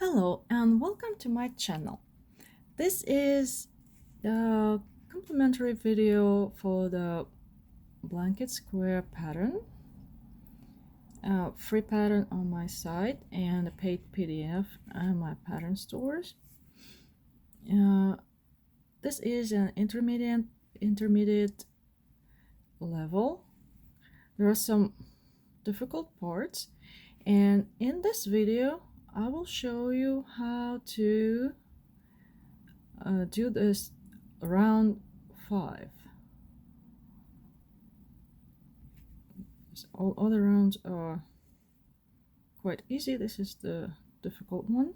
Hello and welcome to my channel. This is the complimentary video for the blanket square pattern, free pattern on my site and a paid PDF on my pattern stores. This is an intermediate level. There are some difficult parts, and in this video I will show you how to do this round 5. All other rounds are quite easy. This is the difficult one.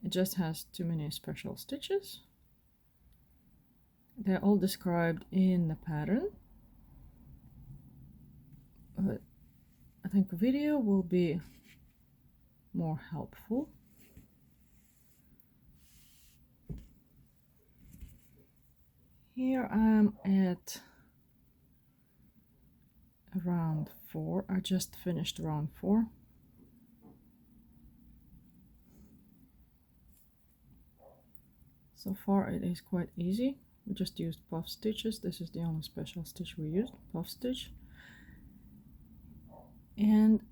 It just has too many special stitches. They're all described in the pattern, but I think a video will be more helpful. Here I'm at round 4. I just finished round 4. So far it is quite easy. We just used puff stitches. This is the only special stitch we used, puff stitch. And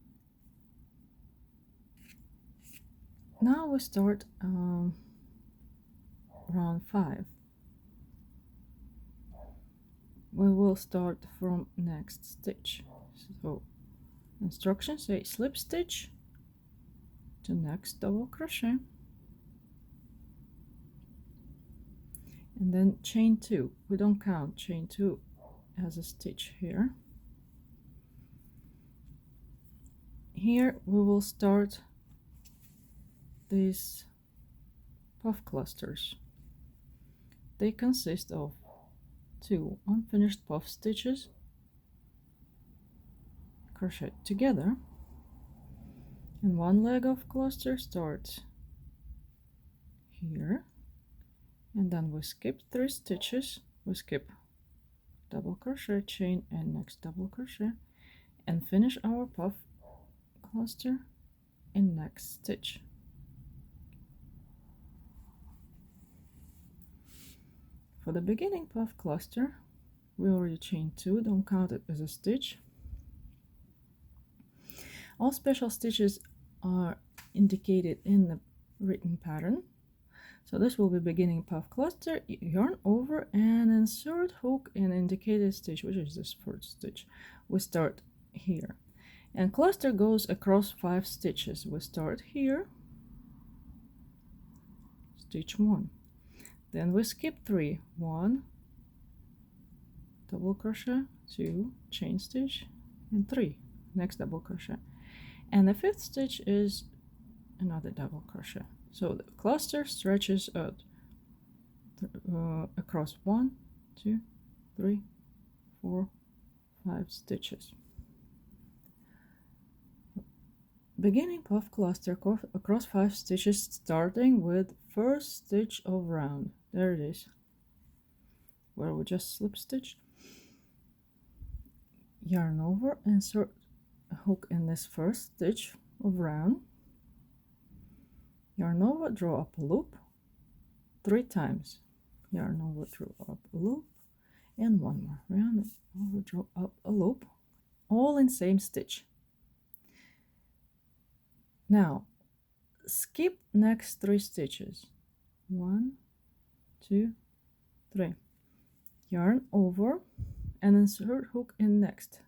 now we start round 5. We will start from next stitch. So instructions say slip stitch to next double crochet and then chain 2. We don't count chain 2 as a stitch here. Here we will start these puff clusters. They consist of 2 unfinished puff stitches crocheted together, and one leg of cluster starts here, and then we skip 3 stitches. We skip double crochet, chain, and next double crochet, and finish our puff cluster in next stitch. For the beginning puff cluster, we already chained 2, don't count it as a stitch. All special stitches are indicated in the written pattern. So this will be beginning puff cluster, yarn over and insert hook in indicated stitch, which is this first stitch. We start here. And cluster goes across 5 stitches. We start here, stitch 1. Then we skip 3, 1, double crochet, 2, chain stitch, and 3, next double crochet. And the 5th stitch is another double crochet. So the cluster stretches out across 1, 2, 3, 4, 5 stitches. Beginning puff cluster across 5 stitches, starting with first stitch of round. There it is, where we just slip stitched. Yarn over, insert a hook in this first stitch of round. Yarn over, draw up a loop 3 times. Yarn over, draw up a loop, and one more. Yarn over, draw up a loop, all in same stitch. Now skip next 3 stitches. 1, 2, 3. Yarn over and insert hook in next.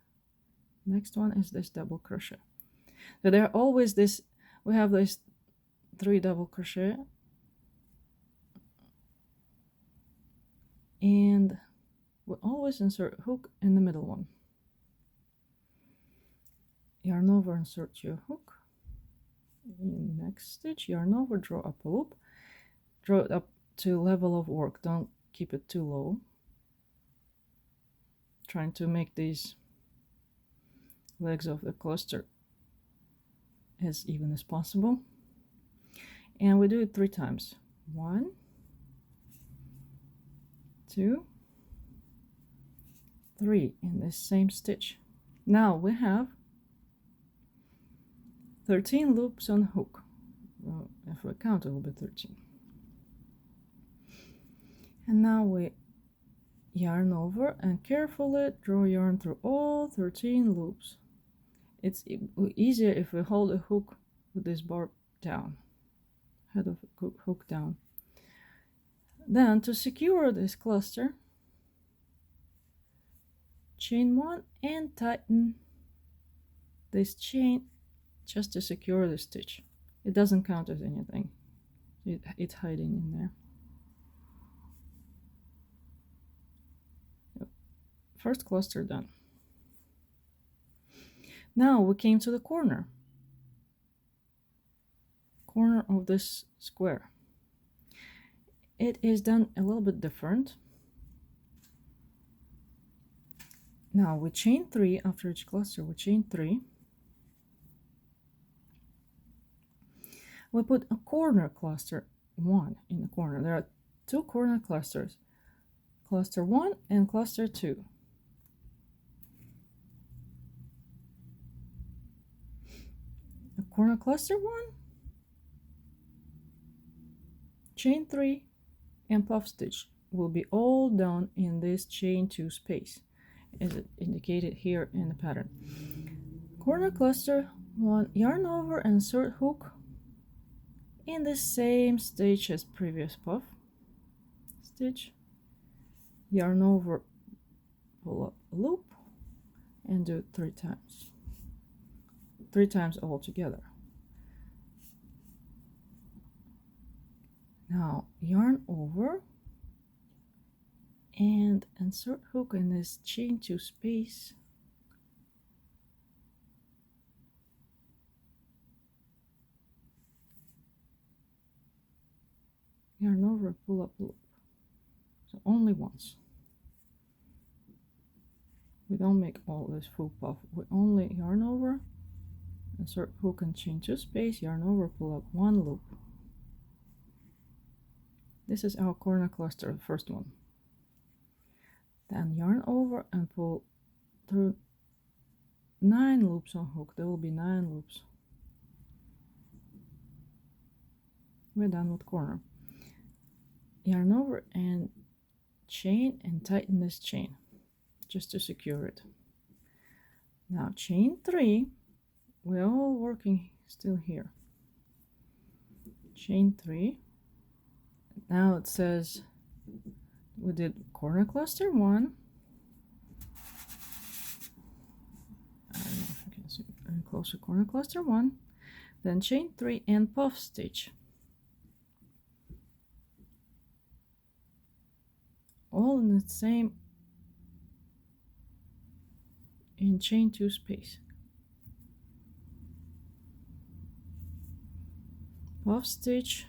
Next one is this double crochet. So there are always this, we have this 3 double crochet, and we always insert hook in the middle one. Yarn over, insert your hook in next stitch, yarn over, draw up a loop, draw it up to level of work, don't keep it too low. Trying to make these legs of the cluster as even as possible, and we do it 3 times. 1, 2, 3 in this same stitch. Now we have 13 loops on hook. if we count it will be 13. And now we yarn over and carefully draw yarn through all 13 loops. It's easier if we hold a hook with this barb down, head of hook down. Then to secure this cluster, chain 1 and tighten this chain just to secure the stitch. It doesn't count as anything. It's hiding in there. Yep. First cluster done. Now we came to the corner of this square. It is done a little bit different. Now we chain 3 after each cluster. We chain 3. We put a corner cluster 1 in the corner. There are 2 corner clusters, cluster 1 and cluster 2. A corner cluster 1, chain 3, and puff stitch will be all done in this chain 2 space, as it indicated here in the pattern. Corner cluster 1, yarn over and insert hook in the same stitch as previous puff stitch, yarn over, pull up a loop, and do it 3 times. 3 times all together. Now yarn over and insert hook in this chain 2 space. Yarn over, pull up loop. So only once. We don't make all this full puff. We only yarn over, insert hook and chain 2 space, yarn over, pull up 1 loop. This is our corner cluster, the first one. Then yarn over and pull through 9 loops on hook. There will be 9 loops. We're done with corner. Yarn over and chain and tighten this chain just to secure it. Now chain 3. We're all working still here. Chain 3. Now it says we did corner cluster 1. I don't know if you can see very closer. Corner cluster 1, then chain 3 and puff stitch. All in the same in chain 2 space. Puff stitch,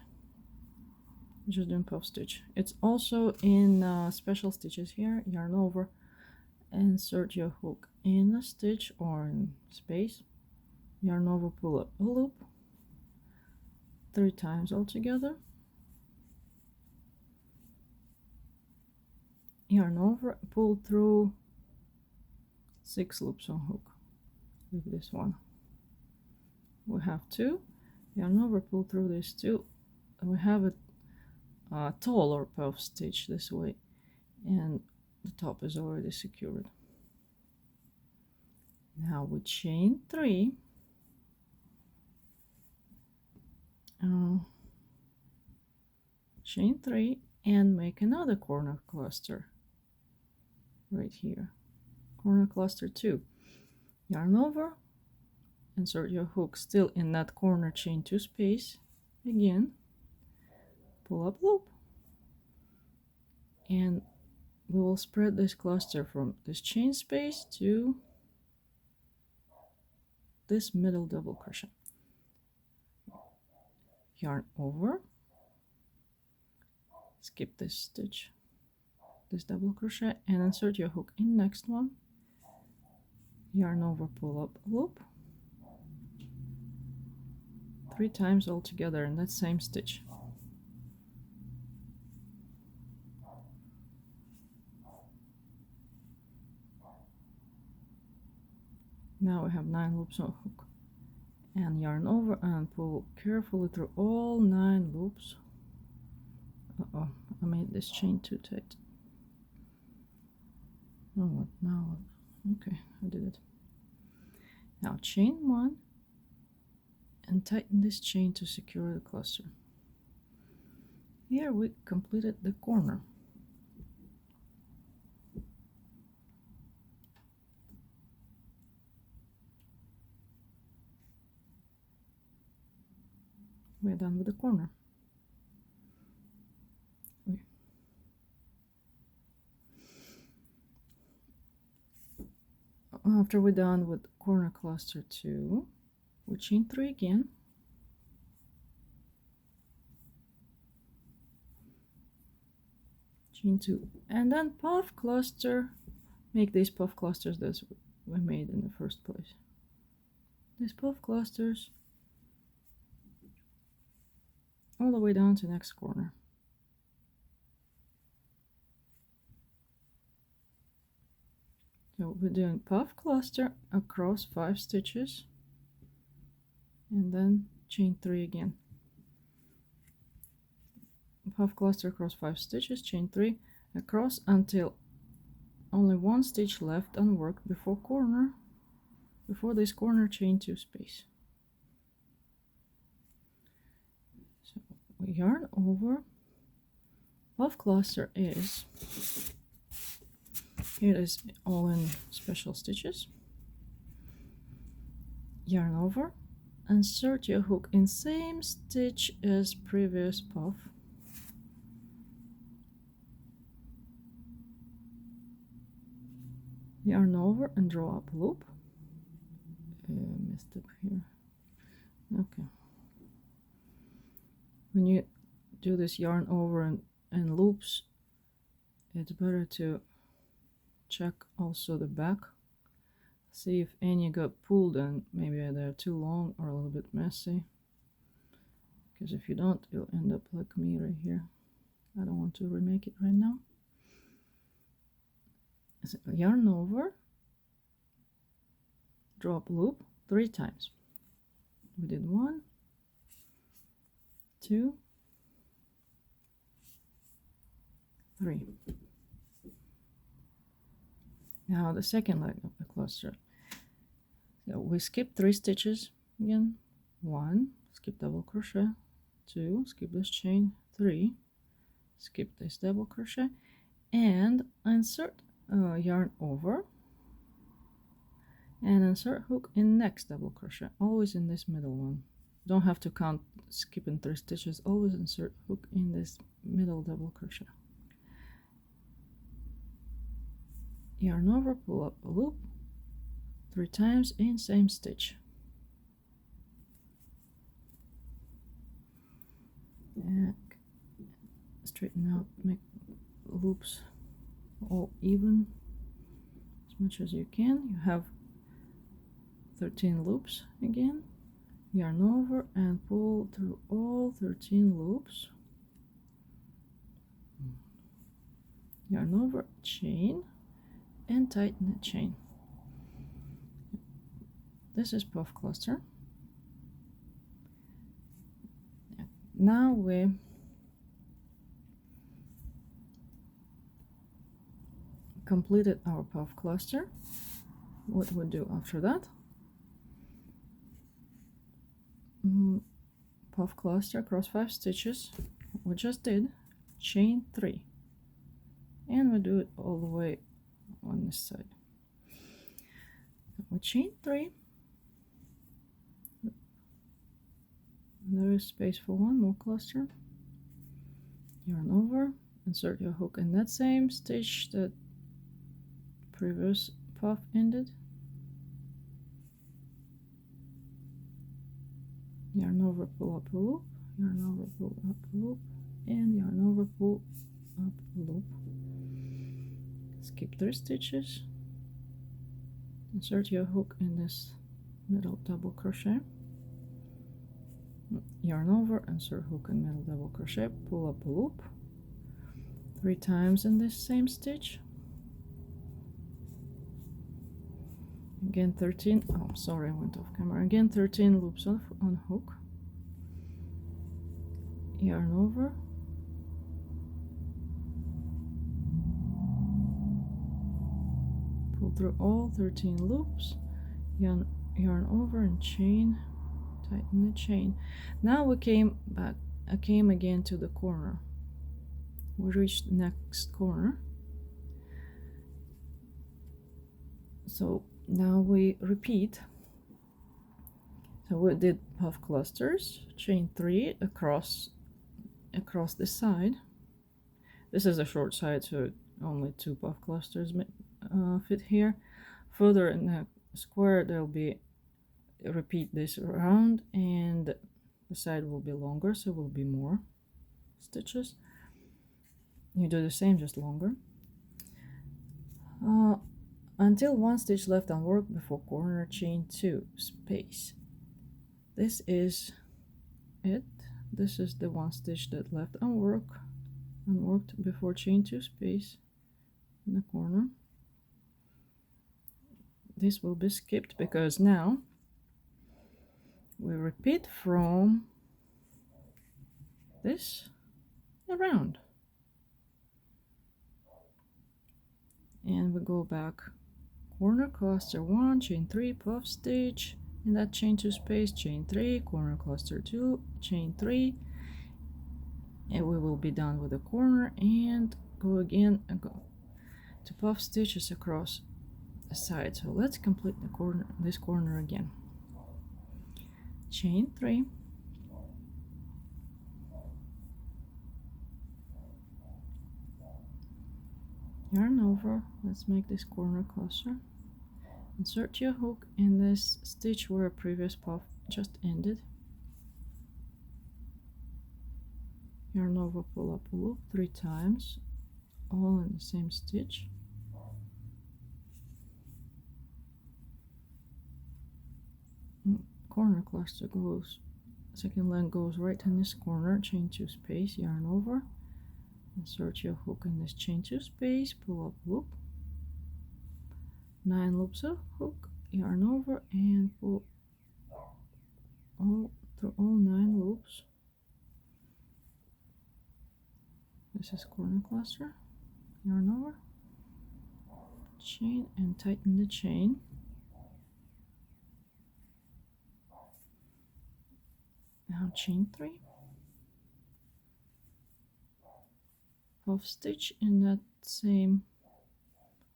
just doing puff stitch. It's also in special stitches here. Yarn over, insert your hook in a stitch or in space, yarn over, pull up a loop 3 times all together, yarn over, pull through 6 loops on hook with this one. We have 2, yarn over, pull through these 2, and we have a taller puff stitch this way, and the top is already secured. Now we chain 3, chain 3 and make another corner cluster right here, corner cluster 2, yarn over, insert your hook still in that corner chain 2 space, again pull up loop, and we will spread this cluster from this chain space to this middle double crochet. Yarn over, skip this stitch, this double crochet, and insert your hook in next one, yarn over, pull up a loop 3 times all together in that same stitch. Now we have 9 loops on hook, and yarn over and pull carefully through all 9 loops. Uh-oh, I made this chain too tight. Oh, what now? Okay, I did it. Now chain 1 and tighten this chain to secure the cluster. Here we completed the corner. We're done with the corner. After we're done with corner cluster 2, we chain 3 again. Chain 2 and then puff cluster. Make these puff clusters that we made in the first place. These puff clusters all the way down to the next corner. So we're doing puff cluster across 5 stitches and then chain 3 again. Puff cluster across 5 stitches, chain 3 across until only 1 stitch left unworked before this corner, chain 2 space. So we yarn over. Puff cluster is, here it is all in special stitches. Yarn over, insert your hook in same stitch as previous puff. Yarn over and draw up a loop. Messed up here. Okay. When you do this yarn over and loops, it's better to check also the back. See if any got pulled and maybe they're too long or a little bit messy. Because if you don't, you'll end up like me right here. I don't want to remake it right now. So yarn over, drop loop 3 times. We did 1, 2, 3. Now the second leg of the cluster. So we skip 3 stitches again. 1, skip double crochet. 2, skip this chain. 3, skip this double crochet and insert yarn over and insert hook in next double crochet, always in this middle one. Don't have to count skipping 3 stitches, always insert hook in this middle double crochet. Yarn over, pull up a loop 3 times in same stitch. And straighten out, make loops all even as much as you can. You have 13 loops again. Yarn over and pull through all 13 loops. Yarn over, chain, and tighten the chain. This is puff cluster. Now we completed our puff cluster. What we do after that? Puff cluster across 5 stitches. We just did chain 3, and we do it all the way on this side. We chain 3. There is space for one more cluster. Yarn over, insert your hook in that same stitch that previous puff ended. Yarn over, pull up a loop, yarn over, pull up a loop, and yarn over, pull up a loop. Skip 3 stitches. Insert your hook in this middle double crochet. Yarn over, insert hook in middle double crochet, pull up a loop 3 times in this same stitch. Again 13, oh sorry, I went off camera. Again 13 loops on hook, yarn over, pull through all 13 loops, yarn over and chain, tighten the chain. Now we came back, I came again to the corner. We reached the next corner. So now we repeat. So we did puff clusters, chain 3 across the side. This is a short side, so only 2 puff clusters fit here. Further in the square there'll be, repeat this around, and the side will be longer, so will be more stitches. You do the same, just longer, until 1 stitch left unworked before corner, chain 2 space. This is it. This is the 1 stitch that left unworked before chain 2 space in the corner. This will be skipped because now we repeat from this around, and we go back, corner cluster 1, chain 3, puff stitch in that chain 2 space, chain 3, corner cluster 2, chain 3, and we will be done with the corner, and go again and go to puff stitches across the side. So let's complete the corner, this corner again. Chain 3, yarn over, let's make this corner closer, insert your hook in this stitch where a previous puff just ended, yarn over, pull up a loop 3 times, all in the same stitch, corner cluster goes, second line goes right in this corner, chain 2 space, yarn over, insert your hook in this chain 2 space, pull up loop, 9 loops of hook, yarn over, and pull all through all 9 loops. This is corner cluster, yarn over, chain, and tighten the chain. Now chain 3, puff stitch in that same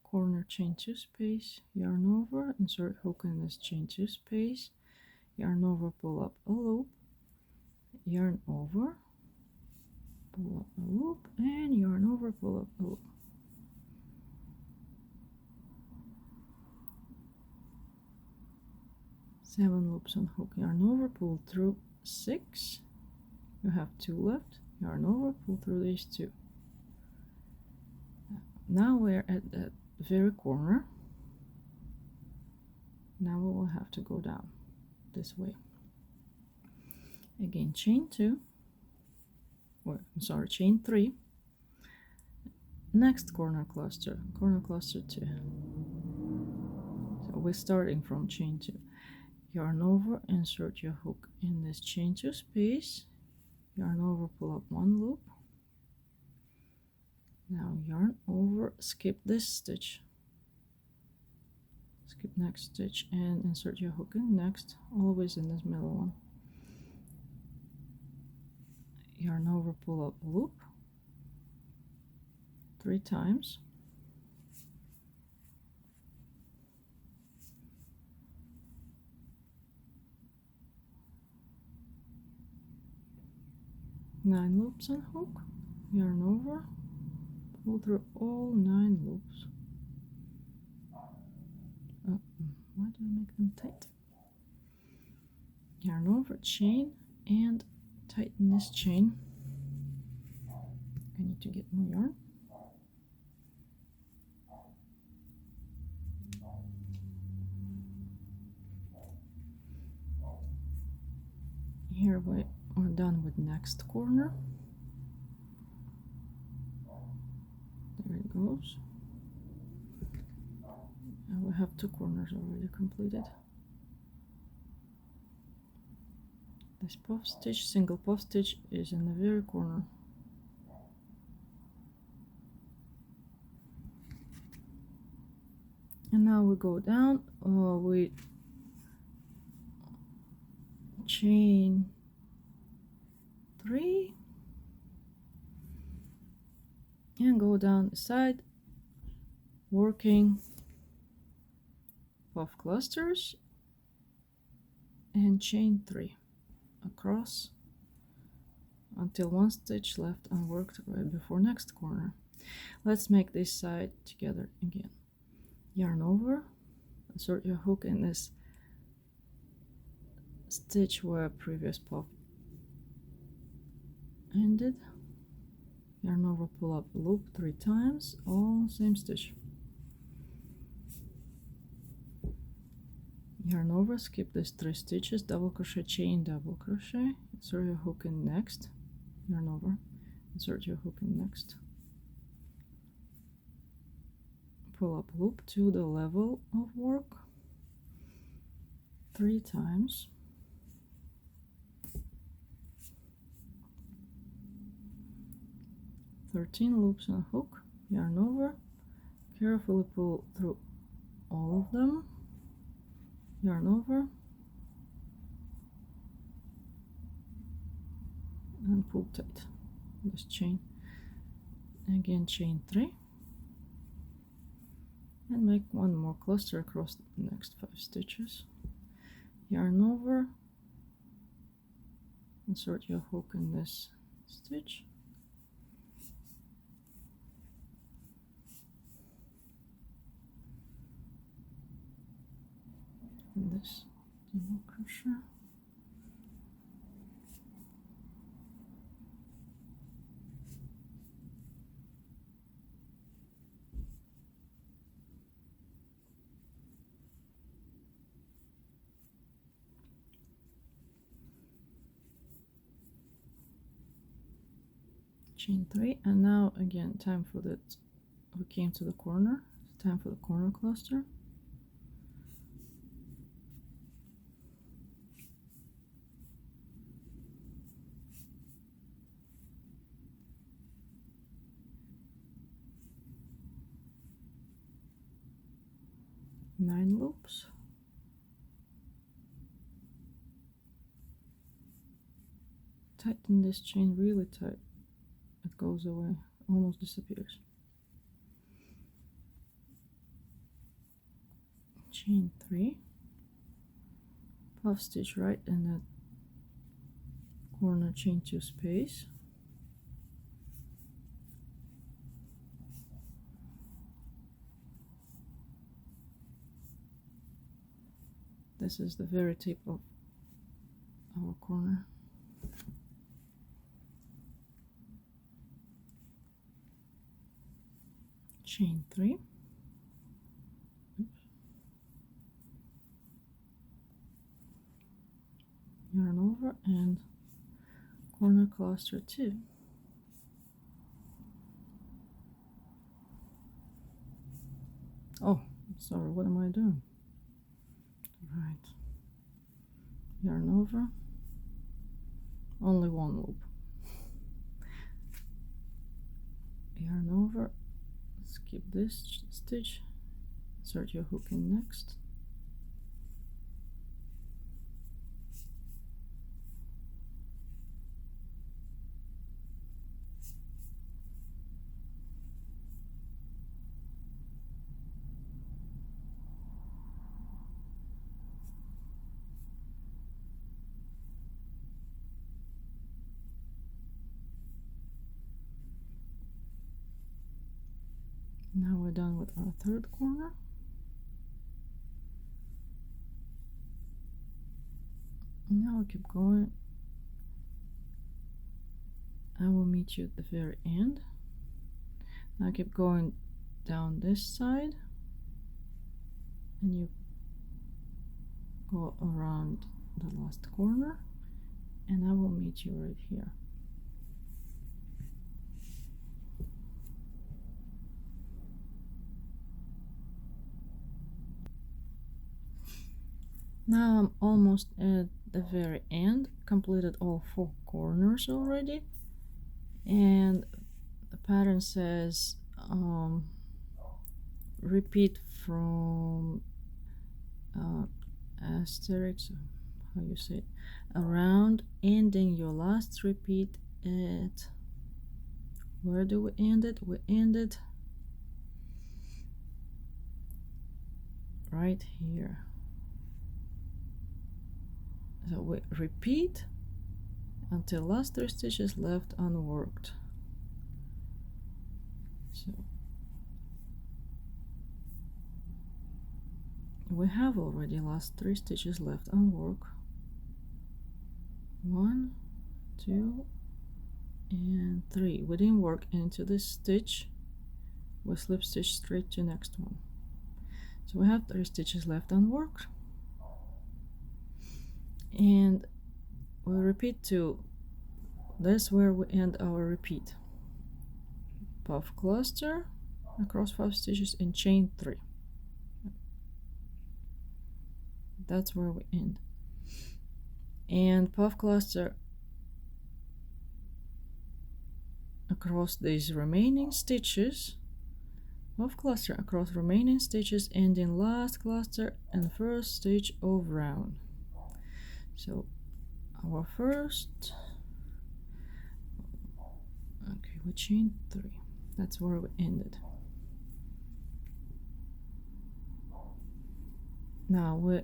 corner, chain 2 space, yarn over, insert hook in this chain 2 space, yarn over, pull up a loop, yarn over, pull up a loop, and yarn over, pull up a loop. Seven loops on hook, yarn over, pull through 6, you have 2 left, yarn over, pull through these 2. Now we're at the very corner. Now we will have to go down this way. Again, chain 2, or I'm sorry, chain 3, next corner cluster 2. So we're starting from chain 2. Yarn over, insert your hook in this chain 2 space, yarn over, pull up 1 loop. Now yarn over, skip this stitch, skip next stitch, and insert your hook in next, always in this middle one. Yarn over, pull up a loop 3 times. Nine loops on hook, yarn over, pull through all 9 loops. Oh, why do I make them tight? Yarn over, chain, and tighten this chain. I need to get more yarn. Here we are done with next corner. There it goes. Now we we have 2 corners already completed. This puff stitch, single puff stitch, is in the very corner. And now we go down, we chain 3 and go down the side, working puff clusters and chain 3 across until 1 stitch left unworked right before next corner. Let's make this side together again. Yarn over, insert your hook in this stitch where previous puff ended. Yarn over, pull up the loop 3 times, all same stitch. Yarn over, skip these 3 stitches, double crochet, chain, double crochet, insert your hook in next, yarn over, insert your hook in next, pull up loop to the level of work 3 times, (13 loops on a hook, yarn over, carefully pull through all of them, yarn over, and pull tight. This chain again, chain 3, and make 1 more cluster across the next 5 stitches. Yarn over, insert your hook in this stitch, and this double crochet, chain 3, and now again time for that. We came to the corner, it's time for the corner cluster. Nine loops, tighten this chain really tight, it goes away, almost disappears. Chain 3, puff stitch right in that corner, chain 2 space, this is the very tip of our corner. Chain 3, yarn over, and corner cluster 2. Oh, sorry, what am I doing? Right, yarn over, only 1 loop, yarn over, skip this stitch, insert your hook in next, now we're done with our 3rd corner. Now we keep going. I will meet you at the very end. Now keep going down this side, and you go around the last corner, and I will meet you right here. Now I'm almost at the very end, completed all 4 corners already, and the pattern says repeat from asterisk, how you say it, around, ending your last repeat at, where do we end it? We end it right here. So we repeat until last 3 stitches left unworked. So we have already last 3 stitches left unworked. 1, 2, and 3. We didn't work into this stitch. We slip stitch straight to next one. So we have 3 stitches left unworked, and we repeat 2. That's where we end our repeat. Puff cluster across 5 stitches and chain 3. That's where we end. And puff cluster across these remaining stitches. Puff cluster across remaining stitches, ending last cluster and first stitch of round. So our first, okay, we chain 3. That's where we ended. Now we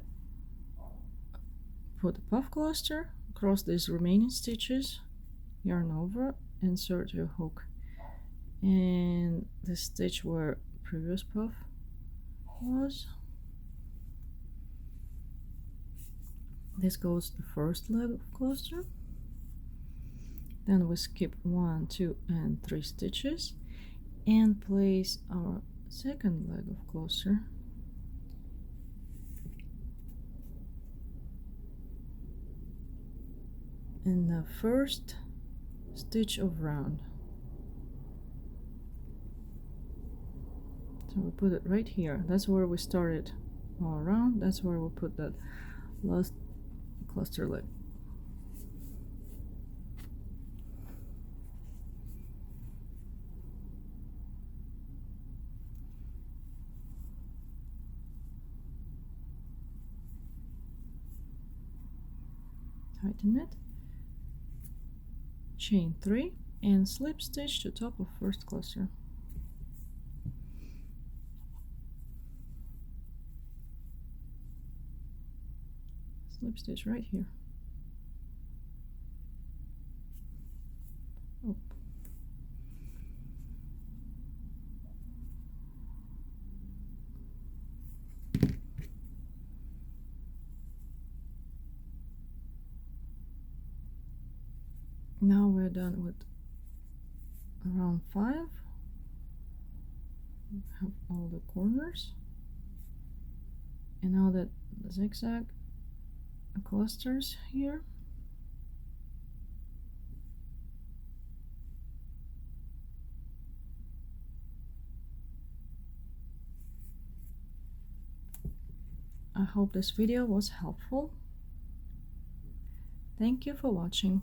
put a puff cluster across these remaining stitches, yarn over, insert your hook in the stitch where previous puff was. This goes the first leg of cluster. Then we skip 1, 2, and 3 stitches and place our second leg of cluster in the first stitch of round. So we put it right here. That's where we started our round. That's where we put that last cluster leg. Tighten it, chain 3, and slip stitch to top of first cluster. Slip stitch right here. Oh. Now we're done with round 5. We have all the corners, and now that the zigzag clusters here. I hope this video was helpful. Thank you for watching.